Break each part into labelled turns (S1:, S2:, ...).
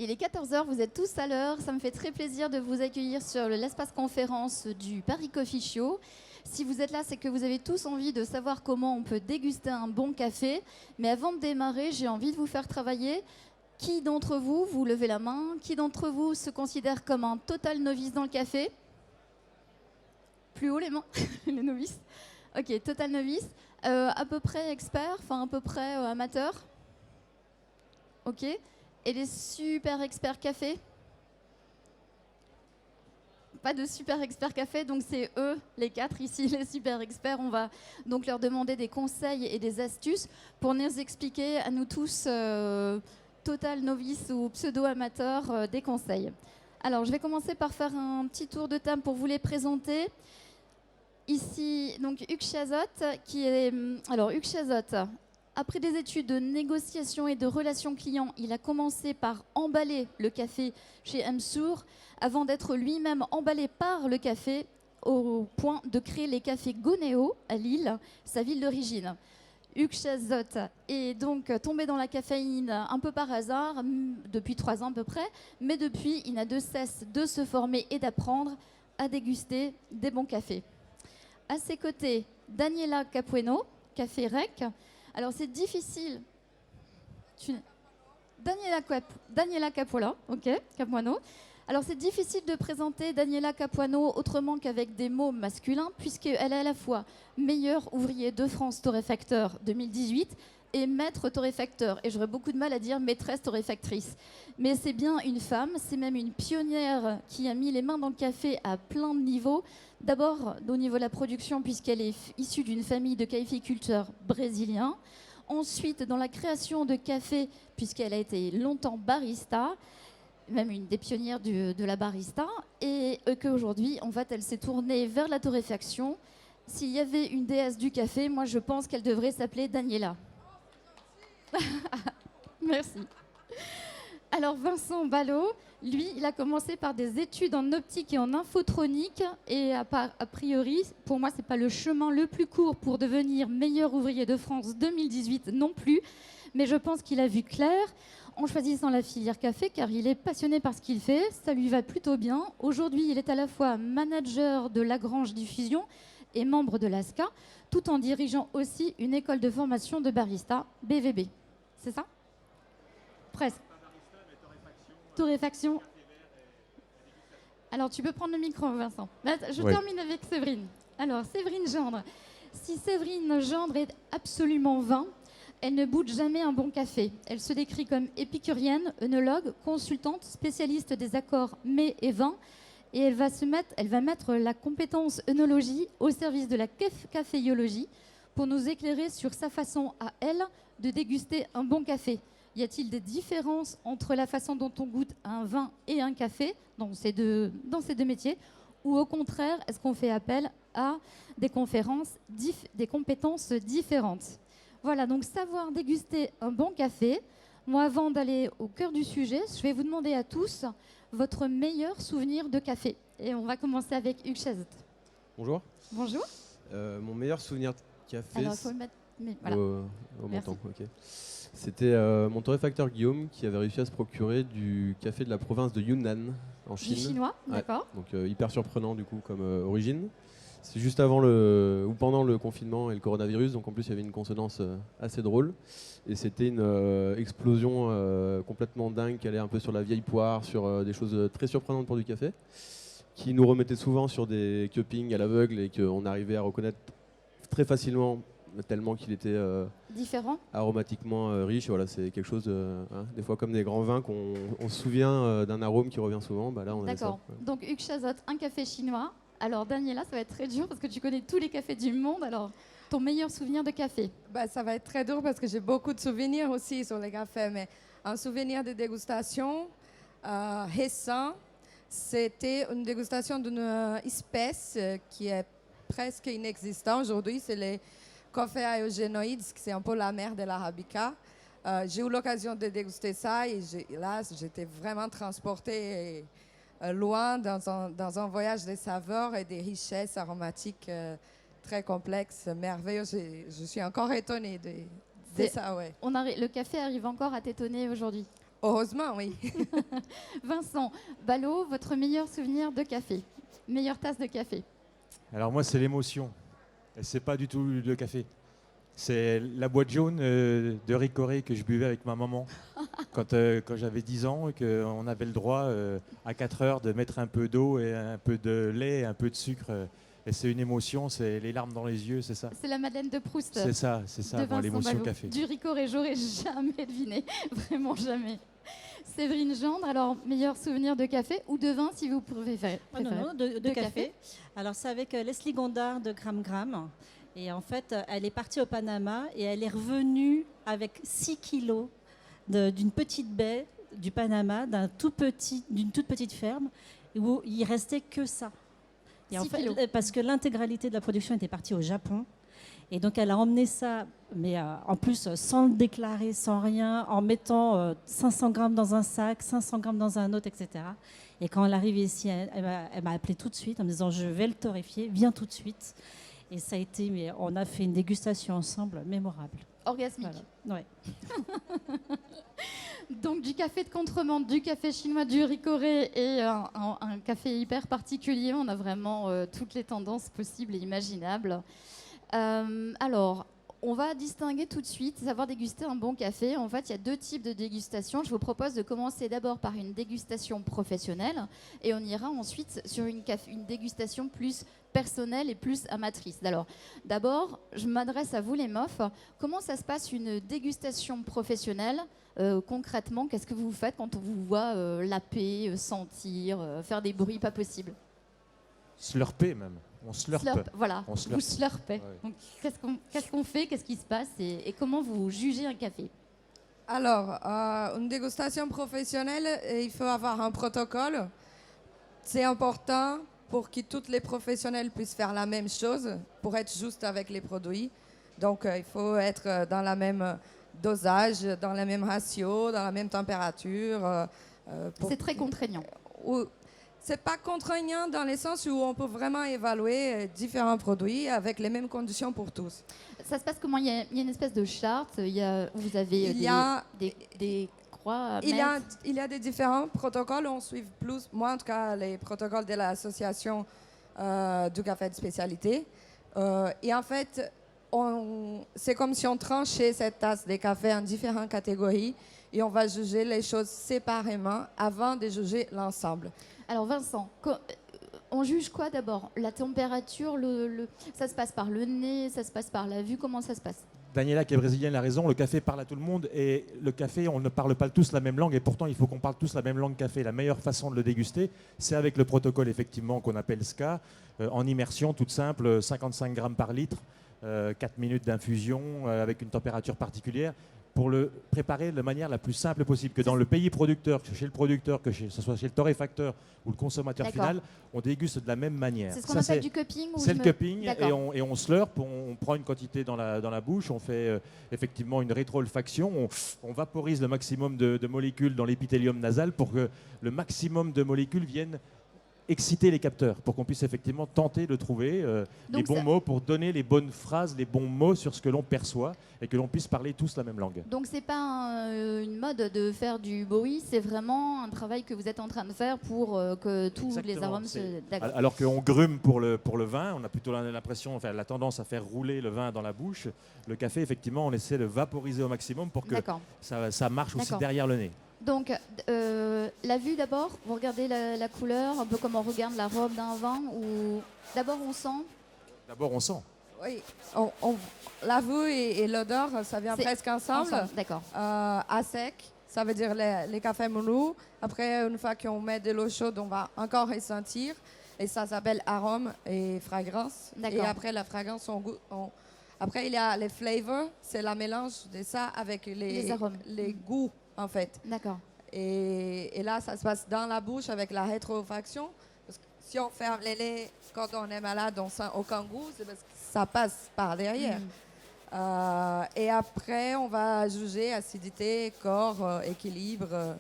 S1: Il est 14 heures, vous êtes tous à l'heure. Ça me fait très plaisir de vous accueillir sur l'espace conférence du Paris Coffee Show. Si vous êtes là, c'est que vous avez tous envie de savoir comment on peut déguster un bon café. Mais avant de démarrer, j'ai envie de vous faire travailler. Qui d'entre vous, vous levez la main, qui d'entre vous se considère comme un total novice dans le café? Plus haut les mains, les novices. Ok, total novice. À peu près expert, enfin à peu près amateur. Ok. Et les super experts café? Pas de super experts café, donc c'est eux, les 4 ici, les super experts. On va donc leur demander des conseils et des astuces pour nous expliquer à nous tous, total novices ou pseudo-amateurs, des conseils. Alors, je vais commencer par faire un petit tour de table pour vous les présenter. Ici, donc Hugues Chazot, qui est... Alors, Hugues Chazot, après des études de négociation et de relations clients, il a commencé par emballer le café chez Msour, avant d'être lui-même emballé par le café au point de créer les cafés Gonéo à Lille, sa ville d'origine. Hugues Chazot est donc tombé dans la caféine un peu par hasard, depuis 3 ans à peu près, mais depuis, il n'a de cesse de se former et d'apprendre à déguster des bons cafés. À ses côtés, Daniela Capueno, Café Rec. Alors c'est difficile. Daniela Capuano, ok, Capuano. Alors c'est difficile de présenter Daniela Capuano autrement qu'avavec des mots masculins, puisqu'elle est à la fois meilleur ouvrier de France torréfacteur 2018 et maître torréfacteur. Et j'aurais beaucoup de mal à dire maîtresse torréfactrice. Mais c'est bien une femme, c'est même une pionnière qui a mis les mains dans le café à plein de niveaux. D'abord au niveau de la production, puisqu'elle est issue d'une famille de caféiculteurs brésiliens. Ensuite, dans la création de café, puisqu'elle a été longtemps barista, même une des pionnières de la barista, et qu'aujourd'hui, en fait, elle s'est tournée vers la torréfaction. S'il y avait une déesse du café, moi, je pense qu'elle devrait s'appeler Daniela. Merci. Alors Vincent Ballot, lui, il a commencé par des études en optique et en infotronique et a priori, pour moi, c'est pas le chemin le plus court pour devenir meilleur ouvrier de France 2018 non plus, mais je pense qu'il a vu clair en choisissant la filière café car il est passionné par ce qu'il fait, ça lui va plutôt bien. Aujourd'hui, il est à la fois manager de Lagrange Diffusion et membre de l'ASCA, tout en dirigeant aussi une école de formation de barista, BVB. C'est ça? Presque. Torréfaction. Alors, tu peux prendre le micro, Vincent. Je termine avec Séverine. Alors, Séverine Gendre. Si Séverine Gendre est absolument vin, elle ne boude jamais un bon café. Elle se décrit comme épicurienne, œnologue, consultante, spécialiste des accords mets et vins. Et elle va mettre la compétence œnologie au service de la caféiologie pour nous éclairer sur sa façon à elle de déguster un bon café. Y a-t-il des différences entre la façon dont on goûte un vin et un café dans ces deux métiers? Ou au contraire, est-ce qu'on fait appel à des compétences différentes? Voilà, donc savoir déguster un bon café. Moi, avant d'aller au cœur du sujet, je vais vous demander à tous votre meilleur souvenir de café. Et on va commencer avec Hugues Chazot.
S2: Bonjour.
S1: Bonjour.
S2: Mon meilleur souvenir de café...
S1: Alors, il faut le mettre... Voilà.
S2: Au montant, ok. C'était mon torréfacteur Guillaume qui avait réussi à se procurer du café de la province de Yunnan, en Chine.
S1: Du chinois, d'accord.
S2: Donc hyper surprenant du coup comme origine. C'est juste avant ou pendant le confinement et le coronavirus, donc en plus il y avait une consonance assez drôle. Et c'était une explosion complètement dingue qui allait un peu sur la vieille poire, sur des choses très surprenantes pour du café, qui nous remettait souvent sur des cuppings à l'aveugle et qu'on arrivait à reconnaître très facilement tellement qu'il était
S1: différent,
S2: aromatiquement riche. Et voilà, c'est quelque chose des fois comme des grands vins qu'on se souvient d'un arôme qui revient souvent. Bah là, on a ça.
S1: D'accord. Donc Hugues Chazot, un café chinois. Alors Daniela, ça va être très dur parce que tu connais tous les cafés du monde. Alors ton meilleur souvenir de café?
S3: Ça va être très dur parce que j'ai beaucoup de souvenirs aussi sur les cafés. Mais un souvenir de dégustation récent, c'était une dégustation d'une espèce qui est presque inexistante aujourd'hui. C'est les Coffea eugenoides, qui c'est un peu la mère de l'arabica. J'ai eu l'occasion de déguster ça et là, j'étais vraiment transportée loin dans un voyage des saveurs et des richesses aromatiques très complexes, merveilleux. Je suis encore étonnée de ça, ouais.
S1: Le café arrive encore à t'étonner aujourd'hui?
S3: Heureusement, oui.
S1: Vincent, Ballot, votre meilleur souvenir de café? Meilleure tasse de café?
S4: Alors moi, c'est l'émotion. Et c'est pas du tout le café. C'est la boîte jaune de Ricoré que je buvais avec ma maman quand j'avais 10 ans et qu'on avait le droit à 4 heures de mettre un peu d'eau et un peu de lait et un peu de sucre. Et c'est une émotion, c'est les larmes dans les yeux, c'est ça.
S1: C'est la Madeleine de Proust.
S4: C'est ça,
S1: de
S4: moi,
S1: Vincent
S4: l'émotion
S1: Ballot.
S4: café.
S1: Du Ricoré, j'aurais jamais deviné. Vraiment jamais. Séverine Gendre, alors meilleur souvenir de café ou de vin si vous pouvez faire.
S5: Non, de café. Alors c'est avec Leslie Gondard de Gram Gram. Et en fait, elle est partie au Panama et elle est revenue avec 6 kilos d'une petite baie du Panama, d'une toute petite ferme, où il restait que ça. Et en
S1: 6
S5: fait,
S1: kilos.
S5: parce que l'intégralité de la production était partie au Japon. Et donc elle a emmené ça, mais en plus sans le déclarer, sans rien, en mettant 500 grammes dans un sac, 500 grammes dans un autre, etc. Et quand elle arrive ici, elle m'a appelé tout de suite en me disant je vais le torréfier, viens tout de suite. Et ça a été, mais on a fait une dégustation ensemble mémorable.
S1: Orgasmique.
S5: Voilà. Ouais.
S1: Donc du café de contrebande, du café chinois, du Ricoré et un café hyper particulier. On a vraiment toutes les tendances possibles et imaginables. Alors, on va distinguer tout de suite, savoir déguster un bon café. En fait, il y a 2 types de dégustation. Je vous propose de commencer d'abord par une dégustation professionnelle et on ira ensuite sur une dégustation plus personnelle et plus amatrice. Alors, d'abord, je m'adresse à vous les mofs. Comment ça se passe une dégustation professionnelle concrètement? Qu'est-ce que vous faites quand on vous voit laper, sentir, faire des bruits pas possibles?
S4: Slurper même. On slurpe.
S1: Voilà,
S4: On slurpe.
S1: vous slurpez.
S4: Ouais.
S1: Donc, qu'est-ce qu'on fait? Qu'est-ce qui se passe et comment vous jugez un café?
S3: Alors, une dégustation professionnelle, il faut avoir un protocole. C'est important pour que tous les professionnels puissent faire la même chose, pour être juste avec les produits. Donc, il faut être dans la même dosage, dans le même ratio, dans la même température.
S1: C'est très contraignant.
S3: C'est pas contraignant dans le sens où on peut vraiment évaluer différents produits avec les mêmes conditions pour tous.
S1: Ça se passe comment? Il y a une espèce de charte. Vous avez des croix à mettre.
S3: Il y a des différents protocoles. On suit plus, moi en tout cas, les protocoles de l'association du café de spécialité. Et en fait, c'est comme si on tranchait cette tasse de café en différentes catégories et on va juger les choses séparément avant de juger l'ensemble.
S1: Alors Vincent, on juge quoi d'abord? La température, ça se passe par le nez, ça se passe par la vue, comment ça se passe?
S4: Daniela, qui est brésilienne, a raison. Le café parle à tout le monde. Et le café, on ne parle pas tous la même langue. Et pourtant, il faut qu'on parle tous la même langue café. La meilleure façon de le déguster, c'est avec le protocole, effectivement, qu'on appelle SCA, en immersion toute simple, 55 grammes par litre, 4 minutes d'infusion, avec une température particulière, pour le préparer de la manière la plus simple possible. Que dans le pays producteur, que chez le producteur, que ce soit chez le torréfacteur ou le consommateur final, on déguste de la même manière.
S1: C'est ce qu'on appelle du cupping?
S4: C'est le cupping et on slurpe, on prend une quantité dans la bouche, on fait effectivement une rétro-olfaction, on vaporise le maximum de molécules dans l'épithélium nasal pour que le maximum de molécules viennent exciter les capteurs, pour qu'on puisse effectivement tenter de trouver les bons mots, pour donner les bonnes phrases, les bons mots sur ce que l'on perçoit et que l'on puisse parler tous la même langue.
S1: Donc c'est pas une mode de faire du bruit, c'est vraiment un travail que vous êtes en train de faire pour que tous les arômes se...
S4: Alors qu'on grume pour le vin, on a plutôt l'impression, enfin la tendance à faire rouler le vin dans la bouche. Le café, effectivement, on essaie de vaporiser au maximum pour que ça marche aussi derrière le nez.
S1: Donc, la vue d'abord, vous regardez la couleur, un peu comme on regarde la robe d'un vin, ou d'abord on sent?
S4: D'abord on sent.
S3: Oui, la vue et l'odeur, ça vient presque ensemble.
S1: D'accord.
S3: À sec, ça veut dire les cafés moulous. Après, une fois qu'on met de l'eau chaude, on va encore ressentir. Et ça s'appelle arôme et fragrance. Et après, la fragrance, après, il y a les flavors, c'est la mélange de ça avec les arômes, les goûts. En fait.
S1: D'accord.
S3: Et là, ça se passe dans la bouche avec la rétrofaction. Parce que si on ferme les laits quand on est malade, on sent aucun goût, c'est parce que ça passe par derrière. Et après, on va juger acidité, corps, équilibre.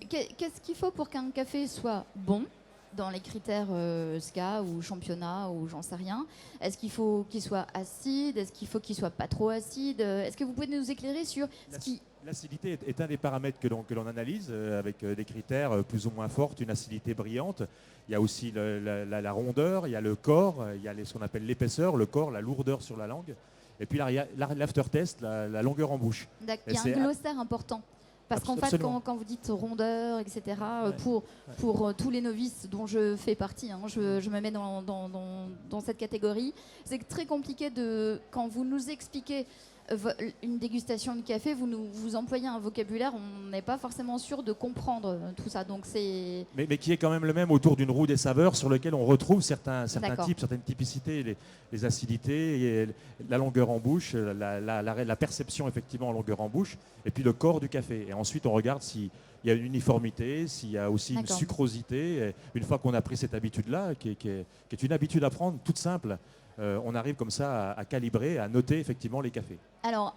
S1: Qu'est-ce qu'il faut pour qu'un café soit bon dans les critères SCA ou championnat ou j'en sais rien? Est-ce qu'il faut qu'il soit acide? Est-ce qu'il faut qu'il soit pas trop acide? Est-ce que vous pouvez nous éclairer sur ce qui
S4: L'acidité est un des paramètres que l'on analyse avec des critères plus ou moins forts, une acidité brillante. Il y a aussi la rondeur, il y a le corps, il y a ce qu'on appelle l'épaisseur, le corps, la lourdeur sur la langue. Et puis il y a l'aftertaste, la longueur en bouche.
S1: Il y a un glossaire important. Parce qu'en fait, quand vous dites rondeur, etc., pour tous les novices dont je fais partie, je me mets dans cette catégorie, c'est très compliqué quand vous nous expliquez une dégustation de café, vous employez un vocabulaire, on n'est pas forcément sûr de comprendre tout ça. Donc
S4: mais qui est quand même le même autour d'une roue des saveurs sur lequel on retrouve certains types, certaines typicités, les acidités, et la longueur en bouche, la perception effectivement en longueur en bouche, et puis le corps du café. Et ensuite on regarde s'il y a une uniformité, s'il y a aussi une sucrosité. Et une fois qu'on a pris cette habitude-là, qui est une habitude à prendre toute simple, on arrive comme ça à calibrer, à noter effectivement les cafés.
S1: Alors,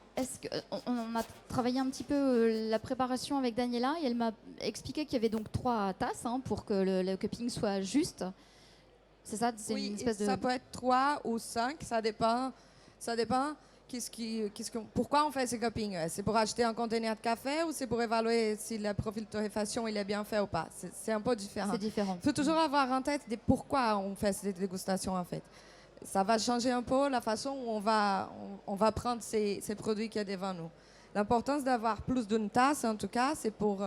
S1: on a travaillé un petit peu la préparation avec Daniela et elle m'a expliqué qu'il y avait donc 3 tasses pour que le cupping soit juste. C'est ça?
S3: Oui, une espèce ça peut être 3 ou 5, ça dépend. Pourquoi on fait ce cupping? C'est pour acheter un conteneur de café ou c'est pour évaluer si le profil de torréfaction il est bien fait ou pas? C'est un peu différent.
S1: C'est différent.
S3: Il faut toujours avoir en tête pourquoi on fait cette dégustation en fait. Ça va changer un peu la façon où on va prendre ces produits qu'il y a devant nous. L'importance d'avoir plus d'une tasse, en tout cas, c'est pour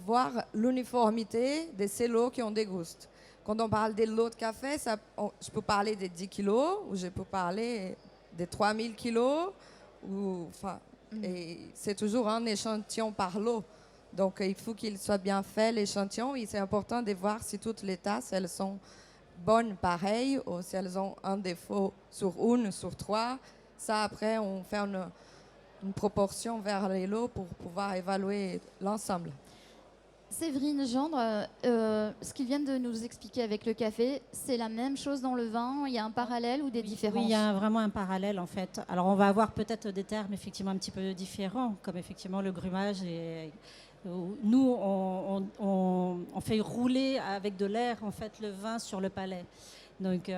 S3: voir l'uniformité de ces lots qu'on déguste. Quand on parle des lots de café, je peux parler des 10 kilos ou je peux parler des 3000 kilos. Et c'est toujours un échantillon par lot. Donc, il faut qu'il soit bien fait, l'échantillon. Et c'est important de voir si toutes les tasses, elles sont bonnes pareilles ou si elles ont un défaut sur 3. Ça, après, on fait une proportion vers les lots pour pouvoir évaluer l'ensemble.
S1: Séverine Gendre, ce qu'ils viennent de nous expliquer avec le café, c'est la même chose dans le vin? Il y a un parallèle ou des différences?
S5: Oui, il y a vraiment un parallèle en fait. Alors on va avoir peut-être des termes effectivement un petit peu différents, comme effectivement le grumage et... Nous, on fait rouler avec de l'air en fait le vin sur le palais. Donc,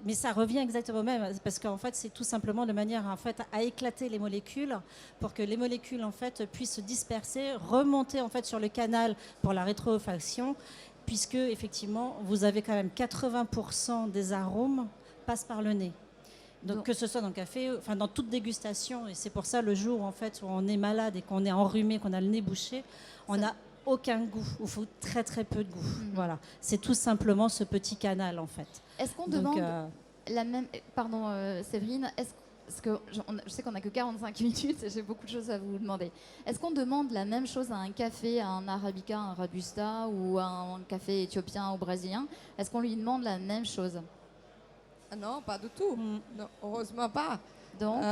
S5: mais ça revient exactement au même, parce qu'en fait, c'est tout simplement de manière en fait à éclater les molécules pour que les molécules en fait puissent se disperser, remonter en fait sur le canal pour la rétrofaction, puisque effectivement, vous avez quand même 80% des arômes passent par le nez. Donc, que ce soit dans le café, enfin dans toute dégustation, et c'est pour ça le jour en fait où on est malade et qu'on est enrhumé, qu'on a le nez bouché, on n'a aucun goût, il faut très très peu de goût. Voilà, c'est tout simplement ce petit canal en fait.
S1: Est-ce qu'on demande la même... Pardon Séverine, parce que je sais qu'on n'a que 45 minutes et j'ai beaucoup de choses à vous demander. Est-ce qu'on demande la même chose à un café, à un arabica, un robusta ou à un café éthiopien ou brésilien? Est-ce qu'on lui demande la même chose?
S3: Non, pas du tout. Non, heureusement pas.
S1: Donc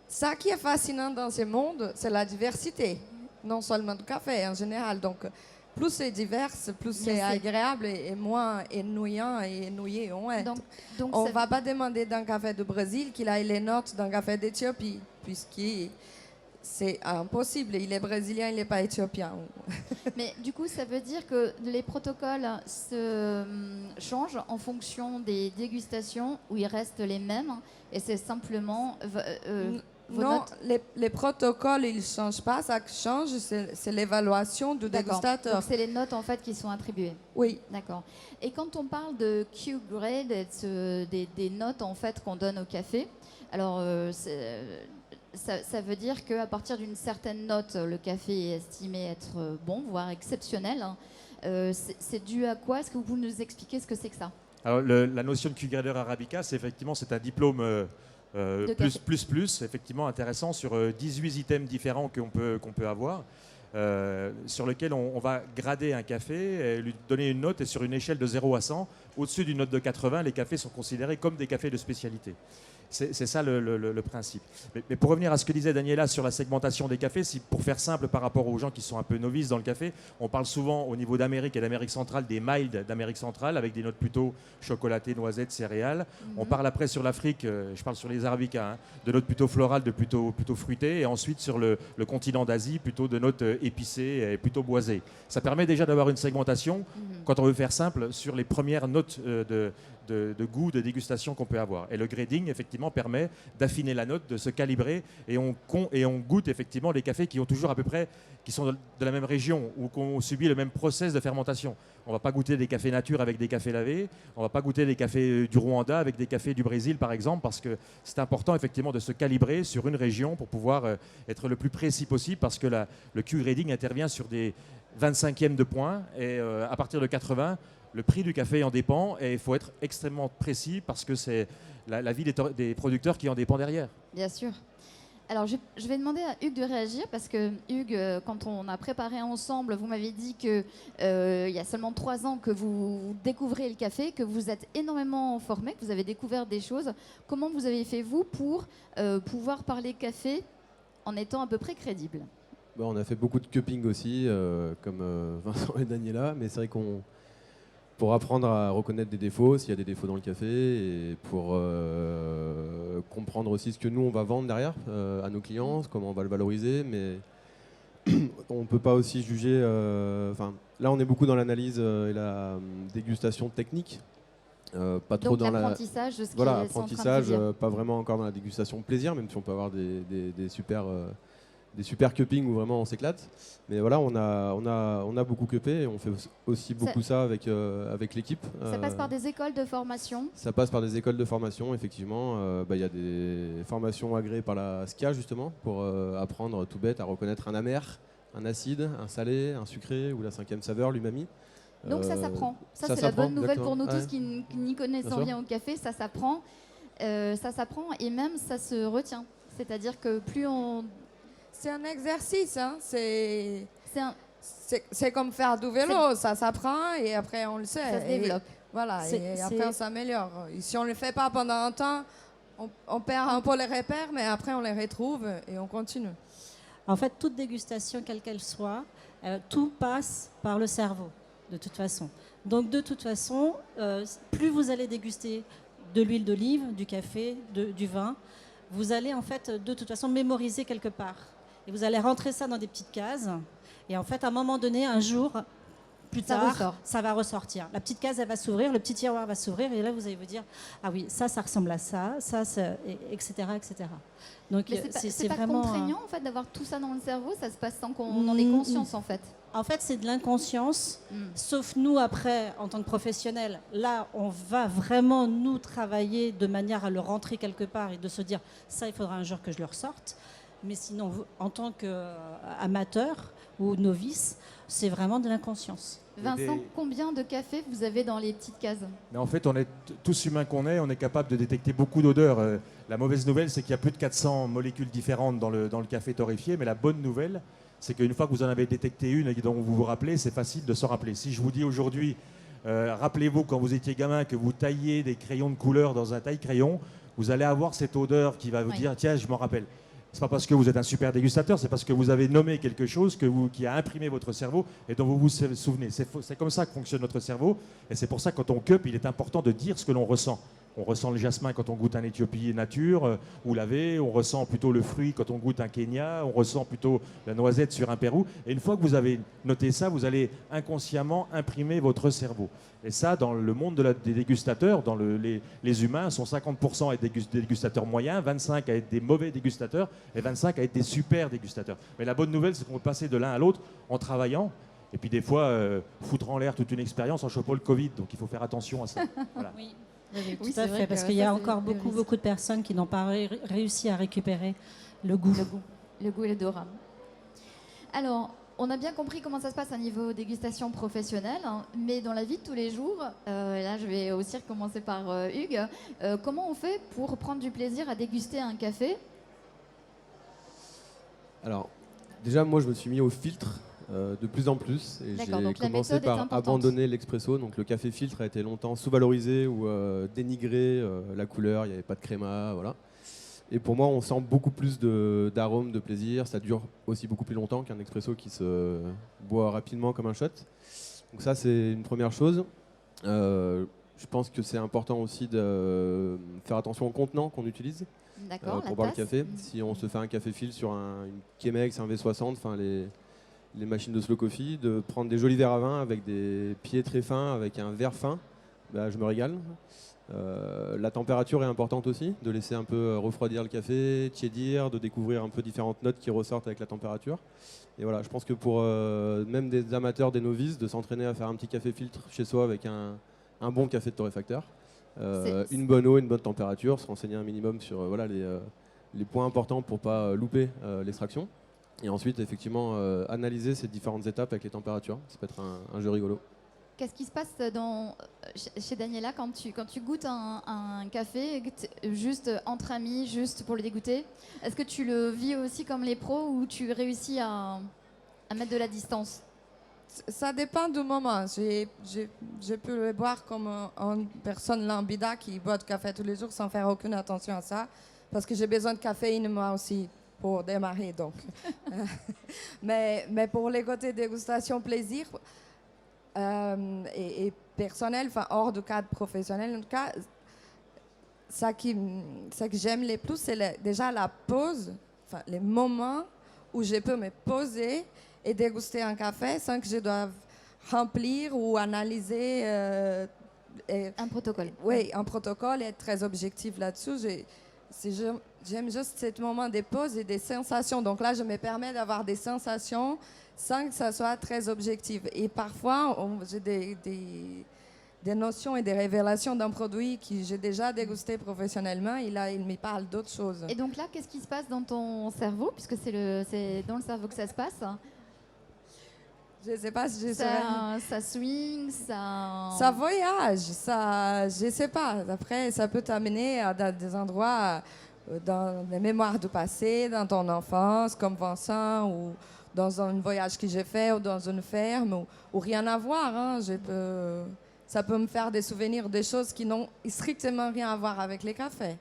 S3: ça qui est fascinant dans ce monde, c'est la diversité, non seulement du café en général. Donc, plus c'est divers, plus c'est agréable et moins ennuyant et ennuyé on est. Donc on ne va pas demander d'un café du Brésil qu'il ait les notes d'un café d'Éthiopie, puisque c'est impossible. Il est brésilien, il n'est pas éthiopien.
S1: Mais du coup, ça veut dire que les protocoles se changent en fonction des dégustations où ils restent les mêmes et c'est simplement...
S3: non, les protocoles, ils ne changent pas. Ça change, c'est l'évaluation du dégustateur.
S1: Donc, c'est les notes en fait qui sont attribuées.
S3: Oui.
S1: D'accord. Et quand on parle de Q-grade, des notes en fait qu'on donne au café, alors ça veut dire qu'à partir d'une certaine note, le café est estimé être bon, voire exceptionnel. C'est dû à quoi? Est-ce que vous pouvez nous expliquer ce que c'est que ça?
S4: Alors, la notion de Q-grader Arabica, c'est un diplôme plus, effectivement intéressant sur 18 items différents qu'on peut avoir, sur lequel on va grader un café, et lui donner une note, et sur une échelle de 0 à 100, au-dessus d'une note de 80, les cafés sont considérés comme des cafés de spécialité. C'est ça le principe. Mais pour revenir à ce que disait Daniela sur la segmentation des cafés, pour faire simple par rapport aux gens qui sont un peu novices dans le café, on parle souvent au niveau d'Amérique et d'Amérique centrale des mild d'Amérique centrale avec des notes plutôt chocolatées, noisettes, céréales. On parle après sur l'Afrique, je parle sur les arabicas, de notes plutôt florales, de plutôt fruitées, et ensuite sur le continent d'Asie, plutôt de notes épicées et plutôt boisées. Ça permet déjà d'avoir une segmentation, quand on veut faire simple, sur les premières notes de goût, de dégustation qu'on peut avoir. Et le grading, effectivement, permet d'affiner la note, de se calibrer, et on goûte effectivement les cafés qui ont toujours à peu près, qui sont de la même région, ou qui ont subi le même process de fermentation. On ne va pas goûter des cafés nature avec des cafés lavés, on ne va pas goûter des cafés du Rwanda avec des cafés du Brésil, par exemple, parce que c'est important, effectivement, de se calibrer sur une région pour pouvoir être le plus précis possible, parce que le Q-grading intervient sur des 25e de points, et à partir de 80, le prix du café en dépend, et il faut être extrêmement précis parce que c'est la vie des producteurs qui en dépend derrière.
S1: Bien sûr. Alors, je vais demander à Hugues de réagir parce que Hugues, quand on a préparé ensemble, vous m'avez dit qu'il y a seulement 3 ans que vous découvrez le café, que vous êtes énormément formé, que vous avez découvert des choses. Comment vous avez fait, vous, pour pouvoir parler café en étant à peu près crédible?
S2: On a fait beaucoup de cupping aussi, comme Vincent et Daniela, mais c'est vrai pour apprendre à reconnaître des défauts, s'il y a des défauts dans le café, et pour comprendre aussi ce que nous on va vendre derrière à nos clients, comment on va le valoriser, mais on ne peut pas aussi juger. Là, on est beaucoup dans l'analyse et la dégustation technique, pas trop
S1: Donc
S2: dans
S1: l'apprentissage de ce
S2: voilà,
S1: qu'ils sont en train de
S2: apprentissage,
S1: dire.
S2: pas vraiment encore dans la dégustation plaisir, même si on peut avoir des super cupping où vraiment on s'éclate. Mais voilà, on a beaucoup cuppé et on fait aussi beaucoup ça avec l'équipe.
S1: Ça passe par des écoles de formation.
S2: Ça passe par des écoles de formation, effectivement. Il y a des formations agréées par la SCA, justement, pour apprendre tout bête à reconnaître un amer, un acide, un salé, un sucré ou la 5e saveur, l'umami.
S1: Donc ça s'apprend. Ça c'est la bonne nouvelle pour nous tous qui n'y connaissons rien au café. Ça s'apprend. Ça s'apprend et même ça se retient. C'est-à-dire que plus on...
S3: C'est un exercice, hein. C'est
S1: C'est
S3: comme faire du vélo, ça s'apprend et après on le sait.
S1: Ça se développe.
S3: Voilà, et après on s'améliore. Et si on ne le fait pas pendant un temps, on perd un peu les repères, mais après on les retrouve et on continue.
S5: En fait, toute dégustation, quelle qu'elle soit, tout passe par le cerveau, de toute façon. Donc, de toute façon, plus vous allez déguster de l'huile d'olive, du café, du vin, vous allez en fait, de toute façon, mémoriser quelque part. Et vous allez rentrer ça dans des petites cases. Et en fait, à un moment donné, un jour, plus tard, ça va ressortir. La petite case, elle va s'ouvrir, le petit tiroir va s'ouvrir, et là, vous allez vous dire, ah oui, ça ressemble à ça, etc., etc. Donc,
S1: c'est pas
S5: vraiment
S1: contraignant, en fait, d'avoir tout ça dans le cerveau. Ça se passe sans qu'on en ait conscience, en fait.
S5: En fait, c'est de l'inconscience, sauf nous, après, en tant que professionnels. Là, on va vraiment, nous, travailler de manière à le rentrer quelque part et de se dire, ça, il faudra un jour que je le ressorte. Mais sinon, en tant qu'amateur ou novice, c'est vraiment de l'inconscience.
S1: Vincent, combien de cafés vous avez dans les petites cases?
S4: Mais en fait, on est tous humains qu'on est, on est capable de détecter beaucoup d'odeurs. La mauvaise nouvelle, c'est qu'il y a plus de 400 molécules différentes dans le café torréfié. Mais la bonne nouvelle, c'est qu'une fois que vous en avez détecté une et dont vous vous rappelez, c'est facile de s'en rappeler. Si je vous dis aujourd'hui, rappelez-vous quand vous étiez gamin que vous tailliez des crayons de couleur dans un taille-crayon, vous allez avoir cette odeur qui va vous dire, tiens, je m'en rappelle. Ce n'est pas parce que vous êtes un super dégustateur, c'est parce que vous avez nommé quelque chose qui a imprimé votre cerveau et dont vous vous souvenez. C'est comme ça que fonctionne notre cerveau. Et c'est pour ça que quand on cup, il est important de dire ce que l'on ressent. On ressent le jasmin quand on goûte un Éthiopie nature ou lavé. On ressent plutôt le fruit quand on goûte un Kenya. On ressent plutôt la noisette sur un Pérou. Et une fois que vous avez noté ça, vous allez inconsciemment imprimer votre cerveau. Et ça, dans le monde des dégustateurs, les humains sont 50% à être des dégustateurs moyens, 25% à être des mauvais dégustateurs et 25% à être des super dégustateurs. Mais la bonne nouvelle, c'est qu'on peut passer de l'un à l'autre en travaillant. Et puis des fois, foutre en l'air toute une expérience en chopant le Covid. Donc il faut faire attention à ça. Voilà.
S5: Oui.
S1: Oui,
S5: tout à fait, parce qu'il y a encore beaucoup de personnes qui n'ont pas réussi à récupérer le goût.
S1: Le goût et l'odorat. Alors, on a bien compris comment ça se passe à niveau dégustation professionnelle, hein, mais dans la vie de tous les jours, là je vais aussi recommencer par Hugues, comment on fait pour prendre du plaisir à déguster un café?
S2: Alors, déjà, moi je me suis mis au filtre. De plus en plus, et j'ai commencé par abandonner l'expresso. Donc le café filtre a été longtemps sous-valorisé ou dénigré, la couleur, il n'y avait pas de créma, voilà. Et pour moi, on sent beaucoup plus d'arômes, de plaisir. Ça dure aussi beaucoup plus longtemps qu'un expresso qui se boit rapidement comme un shot. Donc ça, c'est une première chose. Je pense que c'est important aussi de faire attention au contenant qu'on utilise pour boire le café. Si on se fait un café filtre sur une Chemex, un V60, enfin les machines de slow coffee, de prendre des jolis verres à vin avec des pieds très fins, avec un verre fin, je me régale. La température est importante aussi, de laisser un peu refroidir le café, tiédir, de découvrir un peu différentes notes qui ressortent avec la température. Et voilà, je pense que pour même des amateurs, des novices, de s'entraîner à faire un petit café filtre chez soi avec un bon café de torréfacteur, une bonne eau, une bonne température, se renseigner un minimum sur les points importants pour ne pas louper l'extraction. Et ensuite, effectivement, analyser ces différentes étapes avec les températures. Ça peut être un jeu rigolo.
S1: Qu'est-ce qui se passe chez Daniela quand tu goûtes un café juste entre amis, juste pour le dégoûter? Est-ce que tu le vis aussi comme les pros ou tu réussis à mettre de la distance?
S3: Ça dépend du moment. Je peux le boire comme une personne lambda qui boit du café tous les jours sans faire aucune attention à ça, parce que j'ai besoin de caféine moi aussi pour démarrer. Donc. mais pour les côtés dégustation plaisir et personnel, enfin hors du cadre professionnel, en tout cas, ça que j'aime le plus, c'est déjà la pause, enfin les moments où je peux me poser et déguster un café sans que je doive remplir ou analyser
S1: un protocole.
S3: Oui, un protocole et être très objectif là-dessus. J'aime juste ce moment de pause et des sensations. Donc là, je me permets d'avoir des sensations sans que ça soit très objectif. Et parfois, j'ai des notions et des révélations d'un produit que j'ai déjà dégusté professionnellement. Et là, il me parle d'autres choses.
S1: Et donc là, qu'est-ce qui se passe dans ton cerveau, puisque c'est dans le cerveau que ça se passe?
S3: Je ne sais pas si
S1: ça swing,
S3: ça voyage, je ne sais pas. Après, ça peut t'amener à des endroits dans les mémoires du passé, dans ton enfance, comme Vincent, ou dans un voyage que j'ai fait, ou dans une ferme, ou rien à voir. Hein. Ça peut me faire des souvenirs des choses qui n'ont strictement rien à voir avec les cafés.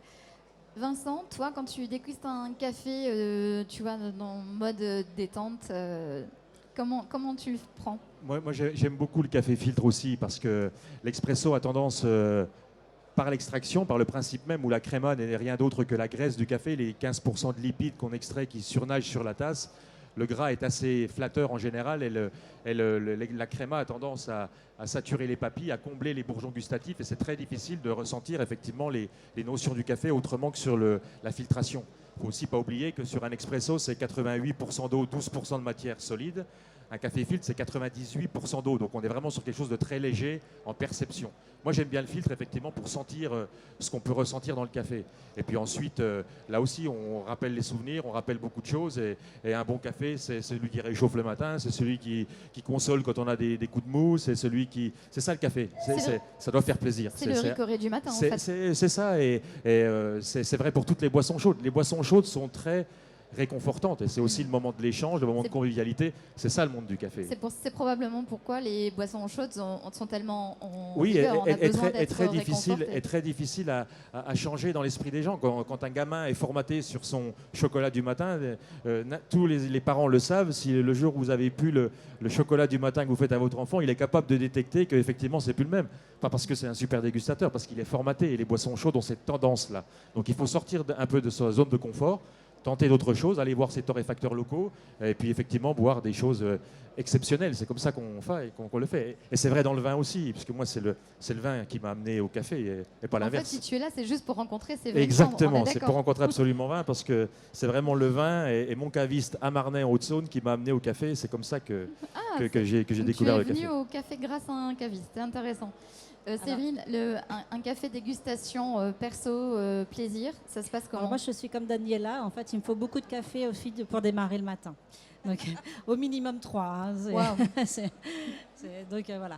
S1: Vincent, toi, quand tu dégustes un café, tu vois, dans mode détente, comment tu le prends?
S4: Moi j'aime beaucoup le café filtre aussi, parce que l'expresso a tendance, par l'extraction, par le principe même où la créma n'est rien d'autre que la graisse du café, les 15% de lipides qu'on extrait qui surnagent sur la tasse, le gras est assez flatteur en général et la créma a tendance à saturer les papilles, à combler les bourgeons gustatifs, et c'est très difficile de ressentir effectivement les notions du café autrement que sur la filtration. Il ne faut aussi pas oublier que sur un expresso, c'est 88% d'eau, 12% de matière solide. Un café filtre, c'est 98% d'eau. Donc on est vraiment sur quelque chose de très léger en perception. Moi, j'aime bien le filtre, effectivement, pour sentir ce qu'on peut ressentir dans le café. Et puis ensuite, là aussi, on rappelle les souvenirs, on rappelle beaucoup de choses. Et un bon café, c'est celui qui réchauffe le matin, c'est celui qui console quand on a des coups de mou, c'est celui qui... C'est ça le café, ça doit faire plaisir.
S1: C'est le ricoré du matin, en fait.
S4: C'est ça, et c'est vrai pour toutes les boissons chaudes. Les boissons chaudes sont très réconfortantes, et c'est aussi le moment de l'échange, le moment de convivialité. C'est ça le monde du café.
S1: C'est probablement pourquoi les boissons chaudes sont tellement en
S4: oui,
S1: vigueur.
S4: et très difficile à changer dans l'esprit des gens. Quand un gamin est formaté sur son chocolat du matin, tous les parents le savent. Si le jour où vous avez pu le chocolat du matin que vous faites à votre enfant, il est capable de détecter qu'effectivement c'est plus le même. Pas parce que c'est un super dégustateur, parce qu'il est formaté, et les boissons chaudes ont cette tendance-là. Donc il faut sortir un peu de sa zone de confort, tenter d'autres choses, aller voir ces torréfacteurs locaux, et puis effectivement boire des choses exceptionnelles. C'est comme ça qu'on fait et qu'on le fait. Et c'est vrai dans le vin aussi, puisque moi c'est le vin qui m'a amené au café et pas l'inverse.
S1: En fait, si tu es là, c'est juste pour rencontrer ces vins.
S4: Exactement, c'est pour rencontrer absolument vin, parce que c'est vraiment le vin et mon caviste à Marnay en Haute-Saône qui m'a amené au café. C'est comme ça que j'ai découvert le café.
S1: Tu es venu au café grâce à un caviste, c'est intéressant. Séverine, un café dégustation perso plaisir, ça se passe comment?
S5: Alors moi, je suis comme Daniela. En fait, il me faut beaucoup de café pour démarrer le matin. Donc, au minimum 3. Hein, donc voilà.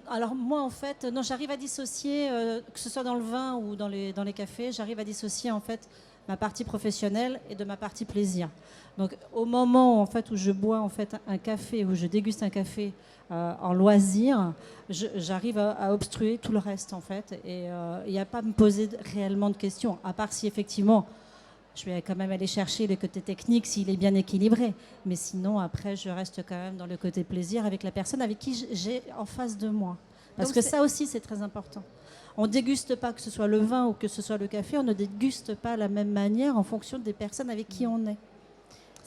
S5: Alors moi, en fait, non, j'arrive à dissocier, que ce soit dans le vin ou dans les cafés, j'arrive à dissocier en fait ma partie professionnelle et de ma partie plaisir. Donc au moment en fait où je bois en fait un café, où je déguste un café en loisir, j'arrive à obstruer tout le reste en fait, et il n'y a pas à me poser réellement de questions, à part si effectivement je vais quand même aller chercher le côté technique s'il est bien équilibré, mais sinon après je reste quand même dans le côté plaisir avec la personne avec qui j'ai en face de moi, parce donc que ça aussi c'est très important. On ne déguste pas, que ce soit le vin ou que ce soit le café, on ne déguste pas de la même manière en fonction des personnes avec qui on est.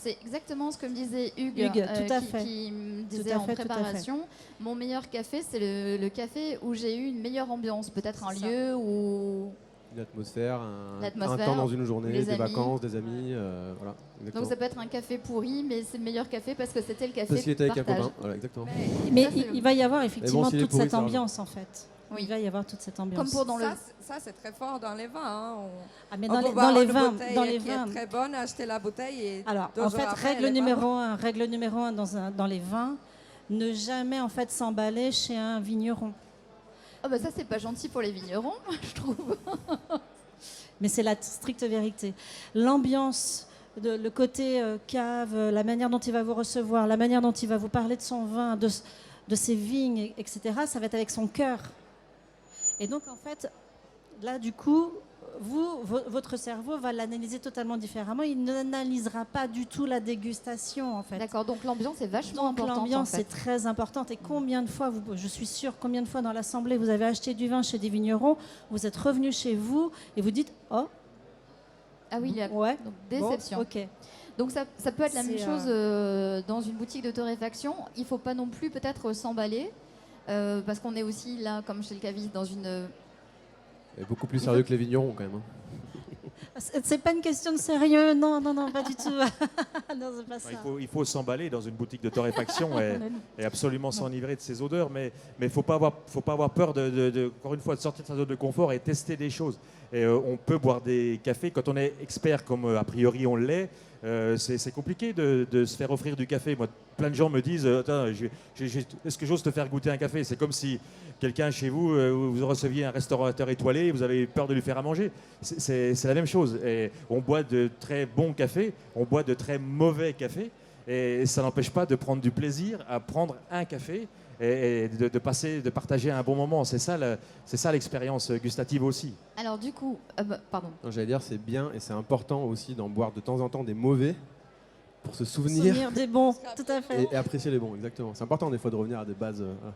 S1: C'est exactement ce que me disait Hugues,
S5: Hugues, tout à fait.
S1: qui me
S5: Tout
S1: disait
S5: à
S1: en
S5: fait, tout à fait.
S1: préparation. Mon meilleur café, c'est le café où j'ai eu une meilleure ambiance. Peut-être un
S3: C'est ça.
S1: lieu où...
S2: Une atmosphère, un temps dans une journée,
S1: les
S2: des
S1: amis.
S2: vacances, des amis. Voilà, exactement.
S1: Donc ça peut être un café pourri, mais c'est le meilleur café parce que c'était le café
S2: Parce qu'il était avec un
S1: partage.
S2: copain. Voilà, exactement.
S5: Mais
S1: Ça, c'est
S5: il va y avoir effectivement
S2: s'il est
S5: toute
S2: pourri,
S5: cette
S2: ça rajoute.
S5: ambiance en fait.
S1: Oui.
S5: Il va y avoir toute cette ambiance.
S1: Comme pour dans le...
S3: Ça, c'est très fort dans les vins. Hein.
S5: Ah, mais
S3: On
S5: dans
S3: peut
S5: les,
S3: boire
S5: dans les
S3: une
S5: vins,
S3: bouteille
S5: dans les
S3: qui
S5: vins.
S3: est très bonne, acheter la bouteille et
S5: Alors,
S3: deux
S5: en
S3: jours
S5: fait,
S3: après,
S5: règle
S3: elle est
S5: numéro un dans les vins, ne jamais en fait s'emballer chez un vigneron.
S1: Ah bah ça, c'est pas gentil pour les vignerons, je trouve.
S5: Mais c'est la stricte vérité. L'ambiance, le côté cave, la manière dont il va vous recevoir, la manière dont il va vous parler de son vin, de ses vignes, etc., ça va être avec son cœur. Et donc, en fait, là, du coup, votre cerveau va l'analyser totalement différemment. Il n'analysera pas du tout la dégustation, en fait.
S1: D'accord, donc l'ambiance est vachement
S5: Donc
S1: importante.
S5: l'ambiance
S1: en fait.
S5: est très importante. Et combien de fois, je suis sûre, combien de fois dans l'assemblée vous avez acheté du vin chez des vignerons, vous êtes revenu chez vous et vous dites oh
S1: Ah oui, il y a
S5: ouais,
S1: donc,
S5: bon,
S1: déception.
S5: ok.
S1: Donc ça peut être la même
S5: C'est,
S1: chose dans une boutique de torréfaction. Il ne faut pas non plus peut-être s'emballer parce qu'on est aussi là, comme chez le caviste, dans une...
S2: Et beaucoup plus sérieux que les vignerons quand même.
S5: C'est pas une question de sérieux, non, pas du tout. Non, c'est pas ça.
S4: Il faut s'emballer dans une boutique de torréfaction et absolument s'enivrer de ces odeurs, mais il faut pas avoir peur encore une fois, de sortir de sa zone de confort et tester des choses. Et on peut boire des cafés quand on est expert, comme a priori on l'est. C'est compliqué de se faire offrir du café. Moi, plein de gens me disent attends, est-ce que j'ose te faire goûter un café? C'est comme si quelqu'un chez vous, vous receviez un restaurateur étoilé, vous avez peur de lui faire à manger. C'est la même chose. Et on boit de très bons cafés, on boit de très mauvais cafés, et ça n'empêche pas de prendre du plaisir à prendre un café et de partager un bon moment. C'est ça l'expérience gustative aussi.
S1: Alors du coup, pardon.
S2: Non, j'allais dire, c'est bien et c'est important aussi d'en boire de temps en temps des mauvais pour se souvenir
S5: Des bons, tout à fait.
S2: et apprécier les bons, exactement. C'est important des fois de revenir à des bases. Voilà.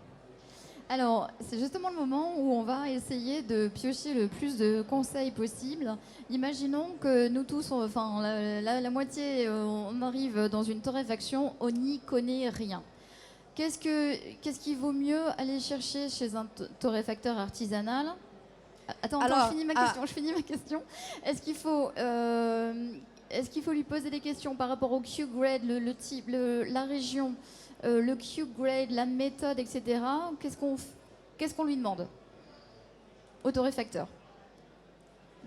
S1: Alors, c'est justement le moment où on va essayer de piocher le plus de conseils possible. Imaginons que nous tous, enfin la moitié, on arrive dans une torréfaction, on n'y connaît rien. Qu'est-ce qu'il vaut mieux aller chercher chez un torréfacteur artisanal? Attends, je finis ma question. Est-ce qu'il faut lui poser des questions par rapport au Q-grade, le type, la région, le Q-grade, la méthode, etc. Qu'est-ce qu'on lui demande au torréfacteur?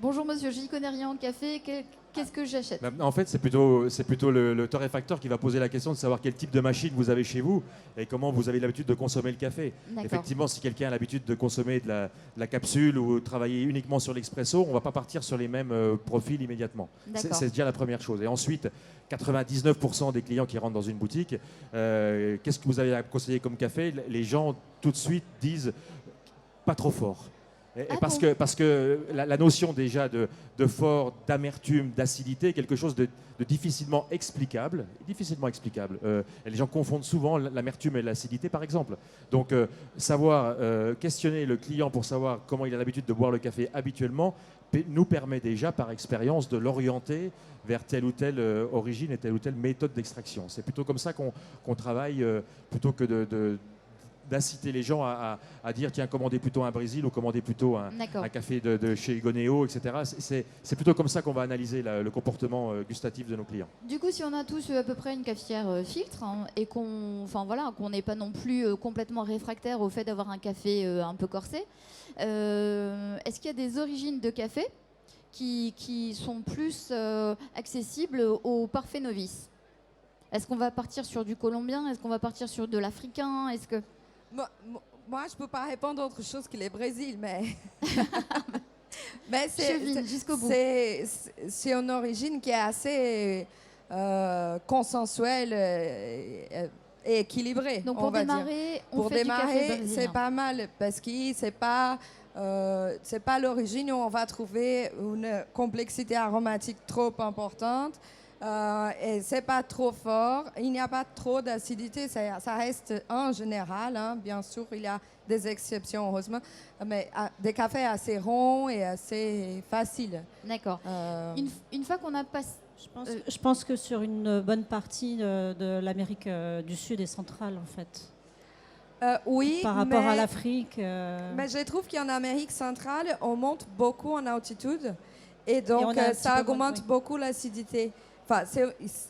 S1: Bonjour monsieur, j'y connais rien en café, qu'est-ce que j'achète?
S4: En fait, c'est plutôt le torréfacteur qui va poser la question de savoir quel type de machine vous avez chez vous et comment vous avez l'habitude de consommer le café.
S1: D'accord.
S4: Effectivement, si quelqu'un a l'habitude de consommer de la capsule ou travailler uniquement sur l'expresso, on ne va pas partir sur les mêmes profils immédiatement.
S1: D'accord.
S4: C'est déjà la première chose. Et ensuite, 99% des clients qui rentrent dans une boutique, qu'est-ce que vous avez à conseiller comme café? Les gens tout de suite disent pas trop fort. Parce que la notion déjà de fort, d'amertume, d'acidité est quelque chose de difficilement explicable. Et les gens confondent souvent l'amertume et l'acidité, par exemple. Donc, questionner le client pour savoir comment il a l'habitude de boire le café habituellement nous permet déjà, par expérience, de l'orienter vers telle ou telle origine et telle ou telle méthode d'extraction. C'est plutôt comme ça qu'on travaille, plutôt que d'inciter les gens à dire tiens, commandez plutôt un Brésil ou commandez plutôt un café de chez Goneo, etc. C'est plutôt comme ça qu'on va analyser le comportement gustatif de nos clients.
S1: Du coup, si on a tous à peu près une cafetière filtre et qu'on n'est pas non plus complètement réfractaire au fait d'avoir un café un peu corsé, est-ce qu'il y a des origines de café qui sont plus accessibles aux parfaits novices? Est-ce qu'on va partir sur du colombien? Est-ce qu'on va partir sur de l'africain? Est-ce que...
S3: Moi, je ne peux pas répondre autre chose que le Brésil, mais...
S1: Chevine, jusqu'au bout.
S3: C'est une origine qui est assez consensuelle et équilibrée.
S1: Donc pour démarrer,
S3: on fait du café brésilien. C'est pas mal parce que c'est pas l'origine où on va trouver une complexité aromatique trop importante. Et c'est pas trop fort, il n'y a pas trop d'acidité, ça reste en général, hein, bien sûr, il y a des exceptions heureusement, mais des cafés assez ronds et assez faciles.
S1: D'accord. Une fois qu'on a
S5: Je pense que sur une bonne partie de l'Amérique du Sud et centrale, en fait.
S3: Oui,
S5: Par rapport à
S3: mais-
S5: l'Afrique.
S3: Mais je trouve qu'en Amérique centrale, on monte beaucoup en altitude et
S5: Et on
S3: donc
S5: a un
S3: ça
S5: petit peu moins,
S3: augmente
S5: oui.
S3: beaucoup l'acidité. Enfin,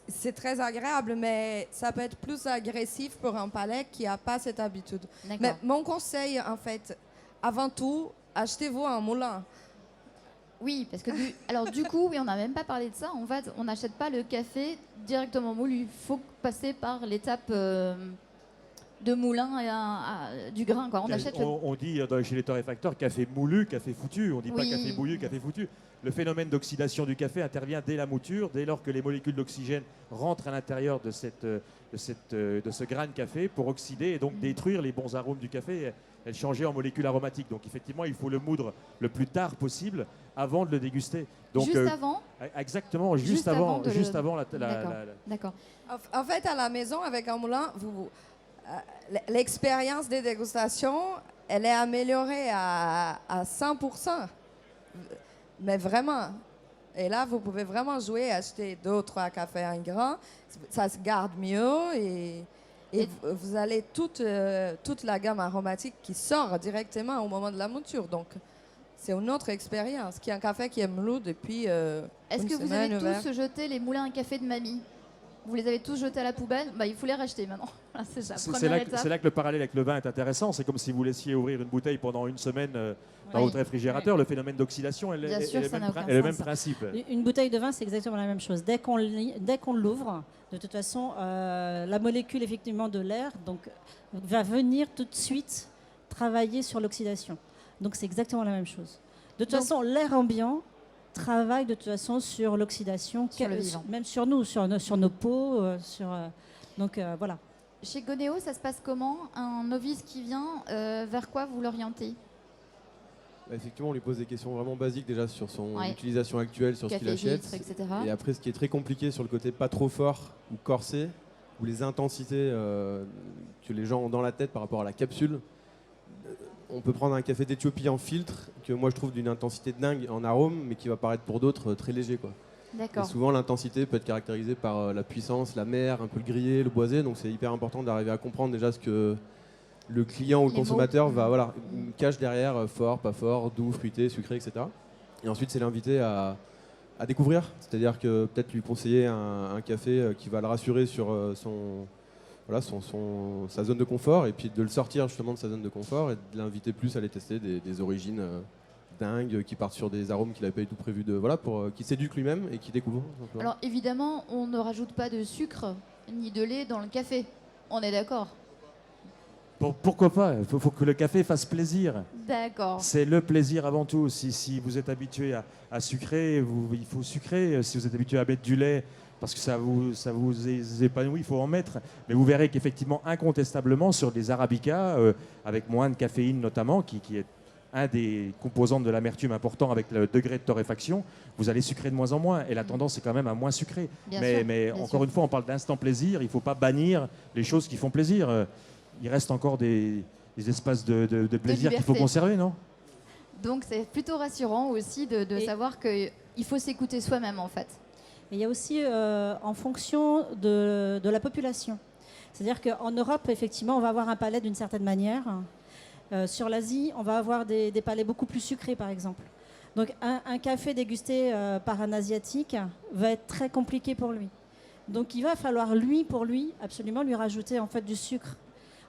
S3: c'est très agréable, mais ça peut être plus agressif pour un palais qui n'a pas cette habitude. Mais
S1: D'accord.
S3: mon conseil, en fait, avant tout, achetez-vous un moulin.
S1: Oui, parce que alors du coup, oui, on n'a même pas parlé de ça. En fait, on n'achète pas le café directement moulu. Il faut passer par l'étape de moulin et du grain. Quoi. On achète le...
S4: On dit chez les torréfacteurs café moulu, café foutu. On ne dit pas
S1: Oui.
S4: café bouillu, café foutu. Le phénomène d'oxydation du café intervient dès la mouture, dès lors que les molécules d'oxygène rentrent à l'intérieur de ce grain de café pour oxyder et donc détruire les bons arômes du café et le changer en molécules aromatiques. Donc effectivement, il faut le moudre le plus tard possible avant de le déguster. Donc,
S1: Juste avant.
S4: Exactement, juste
S1: Juste avant
S4: avant,
S1: de le-
S4: juste avant
S1: D'accord.
S3: En fait, à la maison, avec un moulin, l'expérience des dégustations, elle est améliorée à 100%. Mais vraiment. Et là, vous pouvez vraiment jouer, acheter 2 ou 3 cafés en grain. Ça se garde mieux et vous allez toute la gamme aromatique qui sort directement au moment de la mouture. Donc, c'est une autre expérience. Qui est un café qui est mou depuis
S1: Est-ce
S3: une
S1: que vous
S3: semaine,
S1: avez
S3: ouvert.
S1: tous jeté les moulins à café de mamie? Vous les avez tous jetés à la poubelle? Bah, il faut les racheter maintenant. Voilà, c'est ça.
S4: C'est
S1: Première
S4: là,
S1: étape.
S4: c'est là que le parallèle avec le vin est intéressant. C'est comme si vous laissiez ouvrir une bouteille pendant une semaine dans
S1: Oui.
S4: votre réfrigérateur. Le phénomène d'oxydation est
S1: Bien
S4: est
S1: sûr,
S4: le
S1: ça
S4: même
S1: n'a aucun
S4: est le même
S1: sens.
S4: principe.
S5: Une bouteille de vin, c'est exactement la même chose. Dès qu'on l'ouvre, de toute façon, la molécule effectivement de l'air donc, va venir tout de suite travailler sur l'oxydation. Donc c'est exactement la même chose. De toute
S1: Donc-
S5: façon, l'air ambiant travaille de toute façon sur l'oxydation,
S1: Sur le vivant.
S5: même sur nous, sur nos peaux. Donc voilà.
S1: Chez Gonéo, ça se passe comment? Un novice qui vient, vers quoi vous l'orientez?
S2: Bah, effectivement, on lui pose des questions vraiment basiques déjà sur son
S1: Ouais.
S2: utilisation actuelle, sur ce qu'il
S1: Café,
S2: achète.
S1: filtre, etc.
S2: Et après, ce qui est très compliqué sur le côté pas trop fort ou corsé, ou les intensités que les gens ont dans la tête par rapport à la capsule. On peut prendre un café d'Éthiopie en filtre, que moi je trouve d'une intensité dingue en arôme, mais qui va paraître pour d'autres très léger, quoi. Et
S1: D'accord.
S2: souvent, l'intensité peut être caractérisée par la puissance, la mer, un peu le grillé, le boisé. Donc, c'est hyper important d'arriver à comprendre déjà ce que le client ou le
S1: Les mots.
S2: consommateur va cache derrière, fort, pas fort, doux, fruité, sucré, etc. Et ensuite, c'est l'inviter à découvrir. C'est-à-dire que peut-être lui conseiller un café qui va le rassurer sur sa zone de confort, et puis de le sortir justement de sa zone de confort et de l'inviter plus à aller tester des origines dingues qui partent sur des arômes qu'il n'avait pas du tout prévu qui s'éduque lui-même et qui découvre. tout simplement.
S1: Alors évidemment, on ne rajoute pas de sucre ni de lait dans le café. On est d'accord?
S4: Pourquoi pas? Il faut que le café fasse plaisir.
S1: D'accord.
S4: C'est le plaisir avant tout. Si vous êtes habitué à sucrer, il faut sucrer. Si vous êtes habitué à mettre du lait, parce que ça vous épanouit, il faut en mettre. Mais vous verrez qu'effectivement, incontestablement, sur des arabicas, avec moins de caféine notamment, qui est un des composantes de l'amertume important avec le degré de torréfaction, vous allez sucrer de moins en moins. Et la tendance est quand même à moins sucrer.
S1: Bien
S4: mais
S1: sûr,
S4: mais
S1: bien
S4: encore
S1: sûr.
S4: une fois, on parle d'instant plaisir. Il ne faut pas bannir les choses qui font plaisir. Il reste encore des espaces de plaisir qu'il faut
S1: liberté.
S4: conserver, non?
S1: Donc c'est plutôt rassurant aussi de
S5: Et-
S1: savoir qu'il faut s'écouter soi-même en fait.
S5: Et il y a aussi en fonction de la population. C'est-à-dire qu'en Europe, effectivement, on va avoir un palais d'une certaine manière. Sur l'Asie, on va avoir des palais beaucoup plus sucrés, par exemple. Donc un café dégusté par un Asiatique va être très compliqué pour lui. Donc il va falloir, pour lui, absolument lui rajouter en fait du sucre.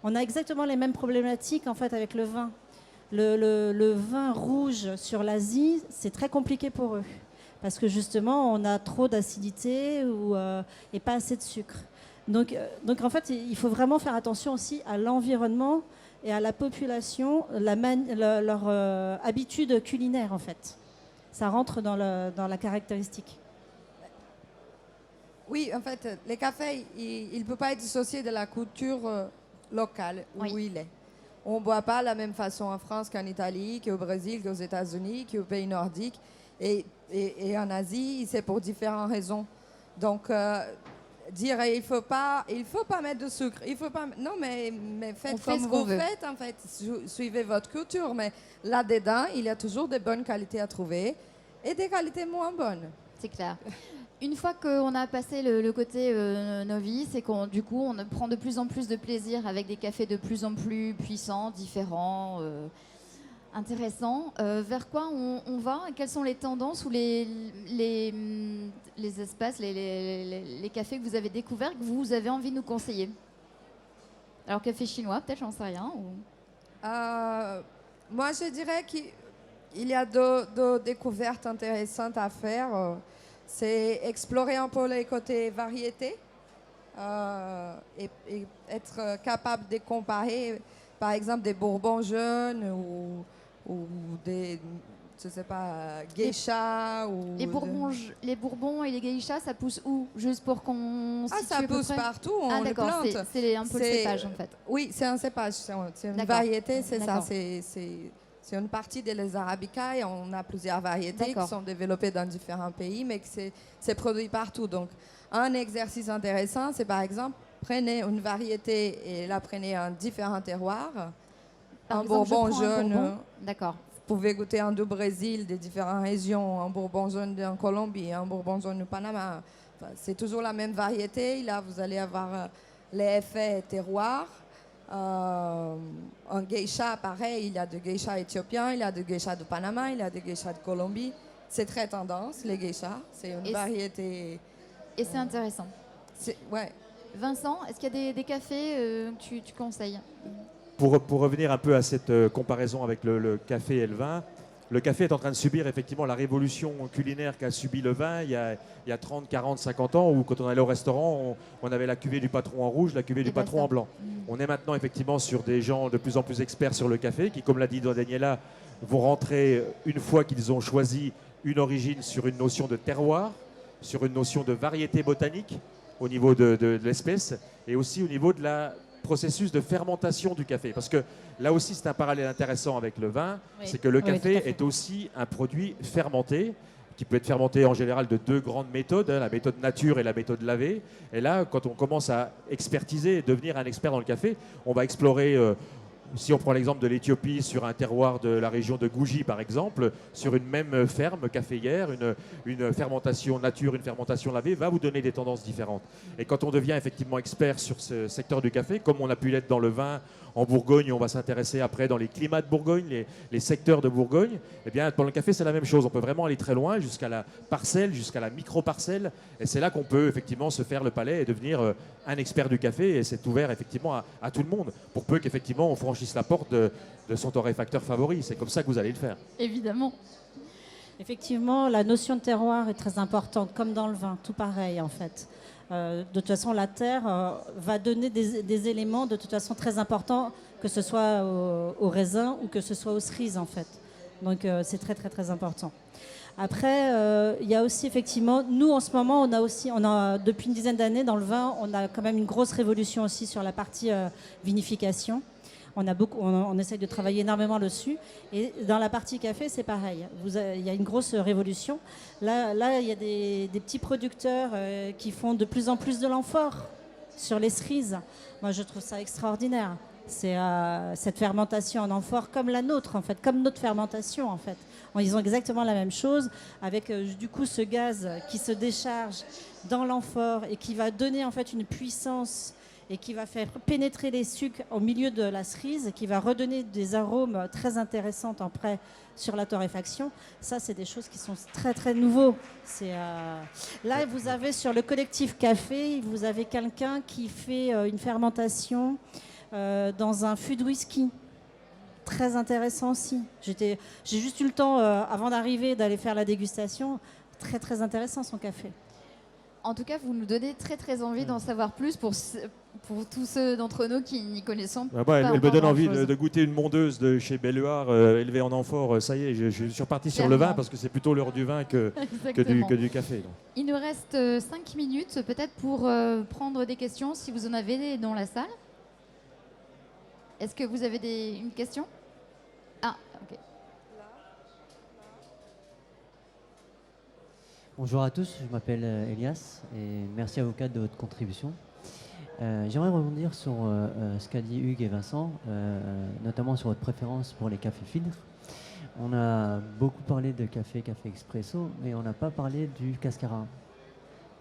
S5: On a exactement les mêmes problématiques en fait avec le vin. Le vin rouge sur l'Asie, c'est très compliqué pour eux. Parce que justement, on a trop d'acidité et pas assez de sucre. Donc en fait, il faut vraiment faire attention aussi à l'environnement et à la population, leur habitude culinaire en fait. Ça rentre dans la caractéristique.
S3: Oui, en fait, les cafés, il ne peut pas être dissocié de la culture locale où
S1: Oui.
S3: il est. On ne boit pas de la même façon en France qu'en Italie, qu'au Brésil, qu'aux États-Unis, qu'aux pays nordiques. Et en Asie, c'est pour différentes raisons. Donc, dire il faut pas mettre de sucre, il faut pas. Non, mais faites
S1: On fait
S3: comme
S1: ce qu'on
S3: vous
S1: veut.
S3: faites, en fait. Suivez votre culture. Mais là-dedans, il y a toujours des bonnes qualités à trouver et des qualités moins bonnes.
S1: C'est clair. Une fois qu'on a passé le côté novice et du coup on prend de plus en plus de plaisir avec des cafés de plus en plus puissants, différents, intéressants, vers quoi on va? Quelles sont les tendances ou les espaces, les cafés que vous avez découverts, que vous avez envie de nous conseiller? Alors café chinois, peut-être, j'en sais rien.
S3: Moi, je dirais qu'il y a deux découvertes intéressantes à faire. C'est explorer un peu les côtés variétés et être capable de comparer, par exemple, des bourbons jeunes ou des, je sais pas, geishas.
S1: Les bourbons et les geishas, ça pousse où? Juste pour qu'on situe
S3: ça
S1: à peu
S3: pousse
S1: près.
S3: partout, on les
S1: d'accord,
S3: plante.
S1: c'est un peu le cépage en fait.
S3: Oui, c'est un cépage, c'est une
S1: D'accord.
S3: variété, c'est ça.
S1: D'accord.
S3: C'est une partie des arabica et on a plusieurs variétés qui
S1: D'accord.
S3: sont développées dans différents pays, mais que c'est produit partout. Donc, un exercice intéressant, c'est par exemple, prenez une variété et la prenez en différents terroirs.
S1: Par
S3: Un
S1: exemple, je
S3: bourbon
S1: prends un
S3: jaune.
S1: bourbon. D'accord.
S3: Vous pouvez goûter un du Brésil, des différentes régions, un bourbon jaune en Colombie, un bourbon jaune au Panama. Enfin, c'est toujours la même variété. Là, vous allez avoir les effets terroirs. Un geisha, pareil, il y a des geishas éthiopiens, il y a des geishas du Panama, il y a des geishas de Colombie. C'est très tendance, les geishas. C'est une variété.
S1: Et c'est intéressant.
S3: Ouais.
S1: Vincent, est-ce qu'il y a des cafés que tu conseilles?
S4: Pour revenir un peu à cette comparaison avec le café et le vin, le café est en train de subir effectivement la révolution culinaire qu'a subi le vin il y a 30, 40, 50 ans, où quand on allait au restaurant, on avait la cuvée du patron en rouge, la cuvée du patron en blanc. On est maintenant effectivement sur des gens de plus en plus experts sur le café, qui, comme l'a dit Daniela, vont rentrer une fois qu'ils ont choisi une origine sur une notion de terroir, sur une notion de variété botanique au niveau de l'espèce, et aussi au niveau de la processus de fermentation du café. Parce que là aussi, c'est un parallèle intéressant avec le vin, c'est que le café est aussi un produit fermenté, qui peut être fermenté en général de deux grandes méthodes, la méthode nature et la méthode lavée. Et là, quand on commence à expertiser et devenir un expert dans le café, on va explorer, si on prend l'exemple de l'Éthiopie, sur un terroir de la région de Gouji par exemple, sur une même ferme caféière, une fermentation nature, une fermentation lavée va vous donner des tendances différentes. Et quand on devient effectivement expert sur ce secteur du café, comme on a pu l'être dans le vin en Bourgogne, on va s'intéresser après dans les climats de Bourgogne, les secteurs de Bourgogne, eh bien dans le café c'est la même chose, on peut vraiment aller très loin jusqu'à la parcelle, jusqu'à la micro-parcelle, et c'est là qu'on peut effectivement se faire le palais et devenir un expert du café, et c'est ouvert effectivement à tout le monde, pour peu qu'effectivement on franchisse la porte de son torréfacteur favori. C'est comme ça que vous allez le faire.
S1: Évidemment.
S5: Effectivement, la notion de terroir est très importante, comme dans le vin, tout pareil en fait. De toute façon, la terre va donner des éléments de toute façon très importants, que ce soit au raisin ou que ce soit aux cerises en fait. Donc c'est très très très important. Après, il y a aussi effectivement, nous en ce moment, on a depuis une dizaine d'années dans le vin, on a quand même une grosse révolution aussi sur la partie vinification. On essaye de travailler énormément dessus. Et dans la partie café, c'est pareil. Il y a une grosse révolution. Là il y a des petits producteurs qui font de plus en plus de l'amphore sur les cerises. Moi, je trouve ça extraordinaire. C'est cette fermentation en amphore comme la nôtre, en fait, comme notre fermentation, en fait. Ils ont exactement la même chose, avec du coup ce gaz qui se décharge dans l'amphore et qui va donner en fait une puissance et qui va faire pénétrer les sucres au milieu de la cerise, qui va redonner des arômes très intéressants après sur la torréfaction. Ça, c'est des choses qui sont très très nouveaux. Là, vous avez sur le collectif café, vous avez quelqu'un qui fait une fermentation dans un fût de whisky. Très intéressant aussi. J'ai juste eu le temps, avant d'arriver, d'aller faire la dégustation. Très très intéressant son café.
S1: En tout cas, vous nous donnez très très envie d'en savoir plus pour tous ceux d'entre nous qui n'y connaissent pas.
S4: Elle me donne envie de goûter une mondeuse de chez Belluard élevée en amphore. Ça y est, je suis reparti sur le vin parce que c'est plutôt l'heure du vin que du café. Donc.
S1: Il nous reste 5 minutes peut-être pour prendre des questions si vous en avez dans la salle. Est-ce que vous avez une question? Ah, ok.
S6: Bonjour à tous, je m'appelle Elias et merci à vous quatre de votre contribution. J'aimerais rebondir sur ce qu'a dit Hugues et Vincent, notamment sur votre préférence pour les cafés filtres. On a beaucoup parlé de café expresso, mais on n'a pas parlé du cascara.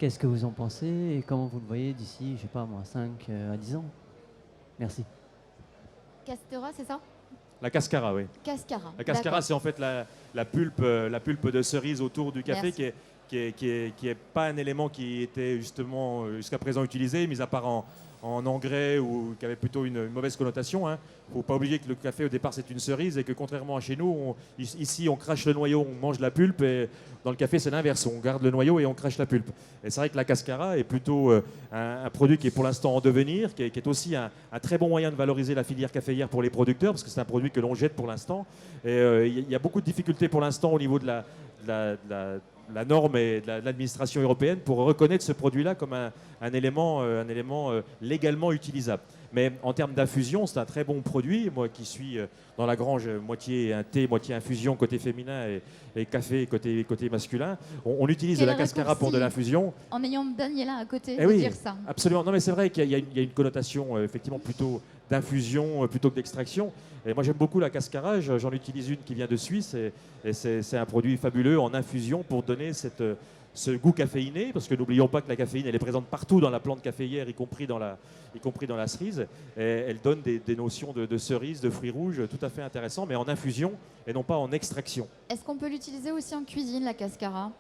S6: Qu'est-ce que vous en pensez et comment vous le voyez d'ici, je sais pas moi, 5 à 10 ans? Merci.
S1: Castora, c'est ça?
S4: La cascara, oui.
S1: Cascara.
S4: La cascara,
S1: d'accord.
S4: c'est en fait la pulpe de cerise autour du café
S1: Merci.
S4: qui est pas un élément qui était justement jusqu'à présent utilisé, mis à part en engrais ou qui avait plutôt une mauvaise connotation. Il ne faut pas oublier que le café au départ c'est une cerise et que contrairement à chez nous, ici on crache le noyau, on mange la pulpe et dans le café c'est l'inverse, on garde le noyau et on crache la pulpe. Et c'est vrai que la cascara est plutôt un produit qui est pour l'instant en devenir, qui est aussi un très bon moyen de valoriser la filière caféière pour les producteurs parce que c'est un produit que l'on jette pour l'instant. Et il y a beaucoup de difficultés pour l'instant au niveau de la norme et de l'administration européenne pour reconnaître ce produit-là comme un élément légalement utilisable. Mais en termes d'infusion, c'est un très bon produit. Moi qui suis dans la grange, moitié un thé, moitié infusion côté féminin et café côté masculin, on utilise
S1: Quel
S4: de la cascara pour de
S1: raccourci
S4: l'infusion.
S1: En ayant Daniela à côté,
S4: Eh
S1: de
S4: oui,
S1: dire ça.
S4: absolument. Non, mais c'est vrai qu'il y a une connotation effectivement plutôt d'infusion plutôt que d'extraction. Et moi, j'aime beaucoup la cascara. J'en utilise une qui vient de Suisse et c'est un produit fabuleux en infusion pour donner ce goût caféiné, parce que n'oublions pas que la caféine, elle est présente partout dans la plante caféière, y compris dans la cerise. Et elle donne des notions de cerise, de fruits rouges tout à fait intéressants, mais en infusion et non pas en extraction.
S1: Est-ce qu'on peut l'utiliser aussi en cuisine, la cascara?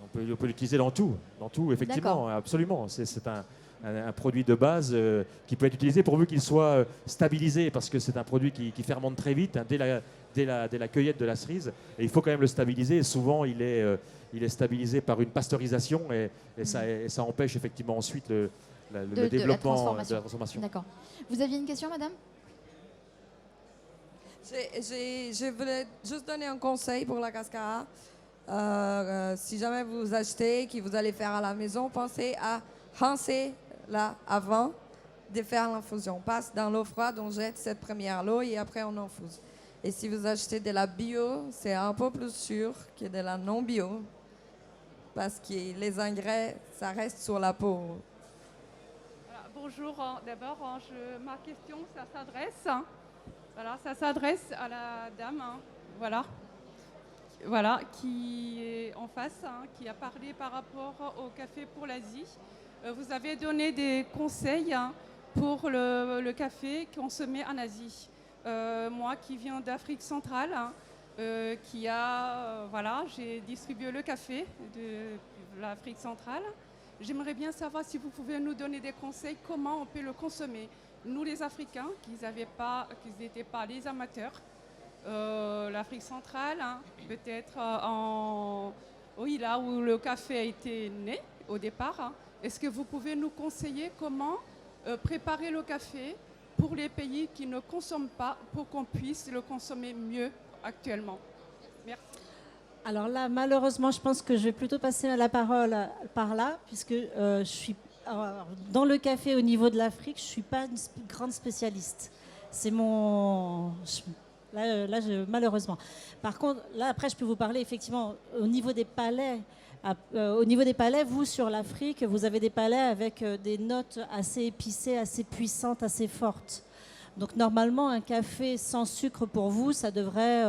S4: On peut l'utiliser dans tout, effectivement,
S1: D'accord.
S4: absolument. C'est un produit de base qui peut être utilisé pourvu qu'il soit stabilisé, parce que c'est un produit qui fermente très vite dès la cueillette de la cerise. Et il faut quand même le stabiliser. Et souvent, il est stabilisé par une pasteurisation et ça empêche effectivement ensuite le
S1: De
S4: développement
S1: la
S4: de la transformation.
S1: D'accord. Vous aviez une question, madame?
S3: Je voulais juste donner un conseil pour la cascara. Si jamais vous achetez, que vous allez faire à la maison, pensez à rincer là avant de faire l'infusion. On passe dans l'eau froide, on jette cette première eau et après on infuse. Et si vous achetez de la bio, c'est un peu plus sûr que de la non bio parce que les engrais, ça reste sur la peau.
S7: Voilà, bonjour, d'abord, ma question, ça s'adresse à la dame, voilà, qui est en face, qui a parlé par rapport au café pour l'Asie. Vous avez donné des conseils pour le café consommé en Asie. Moi qui viens d'Afrique centrale, j'ai distribué le café de l'Afrique centrale. J'aimerais bien savoir si vous pouvez nous donner des conseils, comment on peut le consommer. Nous les Africains, qui n'étaient pas les amateurs, l'Afrique centrale, peut-être là où le café a été né au départ. Est-ce que vous pouvez nous conseiller comment préparer le café pour les pays qui ne consomment pas, pour qu'on puisse le consommer mieux actuellement? Merci.
S5: Alors là, malheureusement, je pense que je vais plutôt passer la parole par là, puisque je suis dans le café au niveau de l'Afrique, je ne suis pas une grande spécialiste. C'est mon... malheureusement. Par contre, là, après, je peux vous parler effectivement au niveau des palais. Vous, sur l'Afrique, vous avez des palais avec des notes assez épicées, assez puissantes, assez fortes. Donc, normalement, un café sans sucre pour vous, ça devrait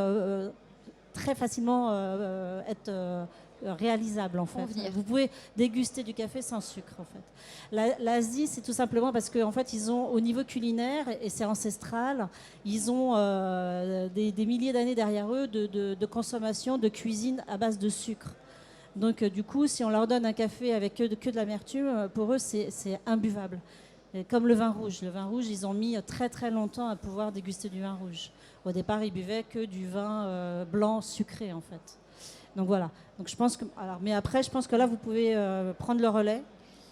S5: très facilement être réalisable, en fait.
S1: Convenir.
S5: Vous pouvez déguster du café sans sucre, en fait. L'Asie, c'est tout simplement parce qu'en fait, ils ont, au niveau culinaire, et c'est ancestral, ils ont des milliers d'années derrière eux de consommation, de cuisine à base de sucre. Donc, du coup, si on leur donne un café avec que de l'amertume, pour eux, c'est imbuvable. Et comme le vin rouge. Le vin rouge, ils ont mis très très longtemps à pouvoir déguster du vin rouge. Au départ, ils buvaient que du vin blanc sucré, en fait. Donc voilà. Donc, je pense que, mais après, je pense que là, vous pouvez prendre le relais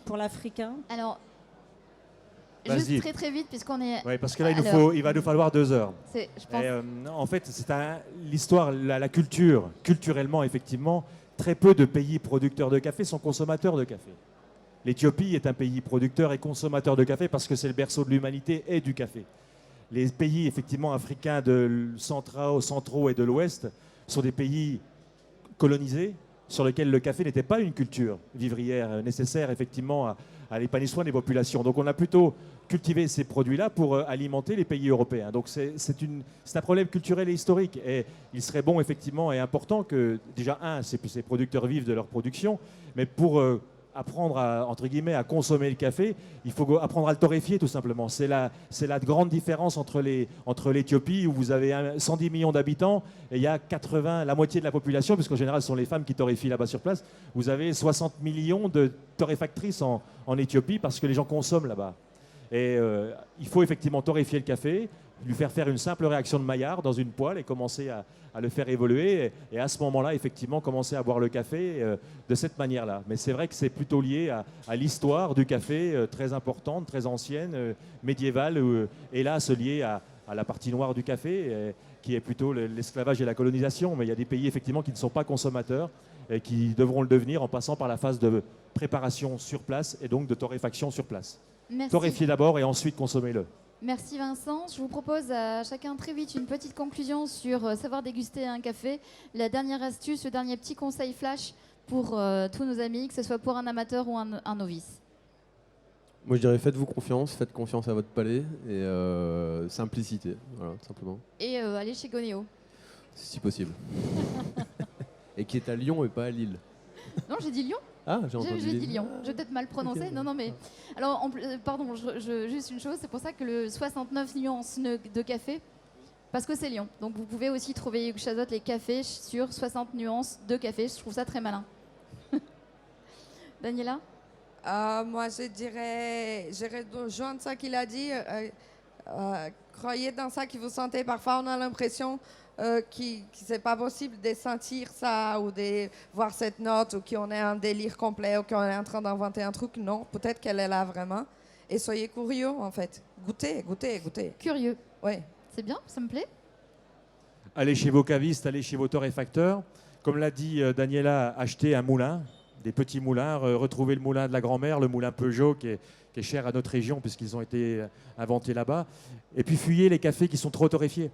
S5: pour l'Africain.
S1: Alors,
S4: Vas-y.
S1: juste très très vite, puisqu'on est...
S4: Oui, parce que là, il va nous falloir 2 heures.
S1: Je pense...
S4: Et, en fait, c'est l'histoire, la culture. Culturellement, effectivement, très peu de pays producteurs de café sont consommateurs de café. L'Éthiopie est un pays producteur et consommateur de café parce que c'est le berceau de l'humanité et du café. Les pays, effectivement, africains centraux et de l'Ouest sont des pays colonisés sur lesquels le café n'était pas une culture vivrière nécessaire, effectivement, à l'épanouissement des populations. Donc, on a plutôt cultivé ces produits-là pour alimenter les pays européens. Donc, c'est un problème culturel et historique. Et il serait bon, effectivement, et important que, déjà, ces producteurs vivent de leur production, mais pour apprendre à, entre guillemets, à consommer le café, il faut apprendre à le torréfier tout simplement. C'est la grande différence entre l'Éthiopie où vous avez 110 millions d'habitants et il y a 80, la moitié de la population, puisqu'en général ce sont les femmes qui torréfient là-bas sur place. Vous avez 60 millions de torréfactrices en Éthiopie parce que les gens consomment là-bas. Et il faut effectivement torréfier le café, lui faire une simple réaction de Maillard dans une poêle et commencer à le faire évoluer. Et à ce moment-là, effectivement, commencer à boire le café de cette manière-là. Mais c'est vrai que c'est plutôt lié à l'histoire du café, très importante, très ancienne, médiévale, hélas liée à la partie noire du café, qui est plutôt l'esclavage et la colonisation. Mais il y a des pays, effectivement, qui ne sont pas consommateurs et qui devront le devenir en passant par la phase de préparation sur place et donc de torréfaction sur place.
S1: Merci.
S4: Torréfier d'abord et ensuite consommer-le.
S1: Merci Vincent. Je vous propose à chacun très vite une petite conclusion sur savoir déguster un café. La dernière astuce, le dernier petit conseil flash pour tous nos amis, que ce soit pour un amateur ou un novice.
S2: Moi, je dirais faites-vous confiance, faites confiance à votre palais et simplicité, voilà, tout simplement,
S1: Et allez chez Gonéo.
S2: si possible. Et qui est à Lyon et pas à Lille.
S1: Non, j'ai dit Lyon.
S2: Ah, j'ai entendu
S1: J'ai dit
S2: Lille.
S1: Lyon. J'ai peut-être mal prononcé.
S2: Ok.
S1: Non, non, mais alors, pardon, juste une chose, c'est pour ça que le 69 nuances de café, parce que c'est Lyon. Donc vous pouvez aussi trouver Hugues Chazotte les cafés sur 60 nuances de café. Je trouve ça très malin. Daniela?
S3: Moi, j'irais rejoindre ça qu'il a dit. Croyez dans ça que vous sentez. Parfois, on a l'impression que c'est pas possible de sentir ça ou de voir cette note ou qu'on est en délire complet ou qu'on est en train d'inventer un truc. Non, peut-être qu'elle est là vraiment. Et soyez curieux, en fait. Goûtez, goûtez, goûtez.
S1: Curieux.
S3: Oui.
S1: C'est bien, ça me plaît.
S4: Allez chez vos cavistes, allez chez vos torréfacteurs. Comme l'a dit Daniela, achetez un moulin, des petits moulins, retrouvez le moulin de la grand-mère, le moulin Peugeot qui est cher à notre région puisqu'ils ont été inventés là-bas. Et puis fuyez les cafés qui sont trop torréfiés.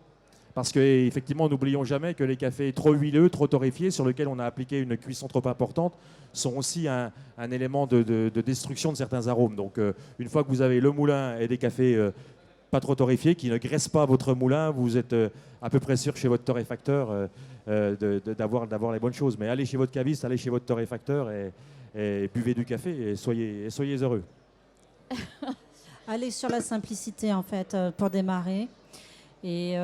S4: Parce qu'effectivement, n'oublions jamais que les cafés trop huileux, trop torréfiés, sur lesquels on a appliqué une cuisson trop importante, sont aussi un élément de destruction de certains arômes. Donc une fois que vous avez le moulin et des cafés pas trop torréfiés, qui ne graissent pas votre moulin, vous êtes à peu près sûr chez votre torréfacteur d'avoir les bonnes choses. Mais allez chez votre caviste, allez chez votre torréfacteur et buvez du café et soyez heureux.
S5: Allez sur la simplicité, en fait, pour démarrer. Et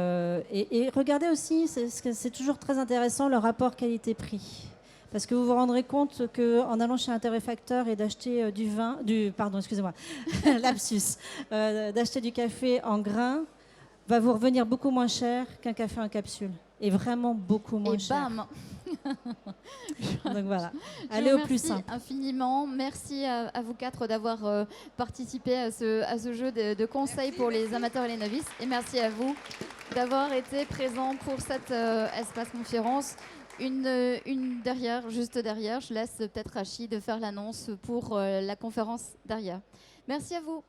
S5: regardez aussi, c'est toujours très intéressant, le rapport qualité-prix. Parce que vous vous rendrez compte qu'en allant chez un torréfacteur et d'acheter lapsus, d'acheter du café en grains, va vous revenir beaucoup moins cher qu'un café en capsule. Et vraiment beaucoup moins
S1: Et
S5: cher.
S1: bam.
S5: Donc voilà,
S1: Je
S5: allez
S1: vous
S5: au plus
S1: remercie
S5: simple.
S1: infiniment. Merci à vous quatre d'avoir participé à ce jeu de conseils pour les amateurs et les novices. Et merci à vous d'avoir été présents pour cet espace conférence. Une derrière, juste derrière. Je laisse peut-être Rachid de faire l'annonce pour la conférence derrière. Merci à vous.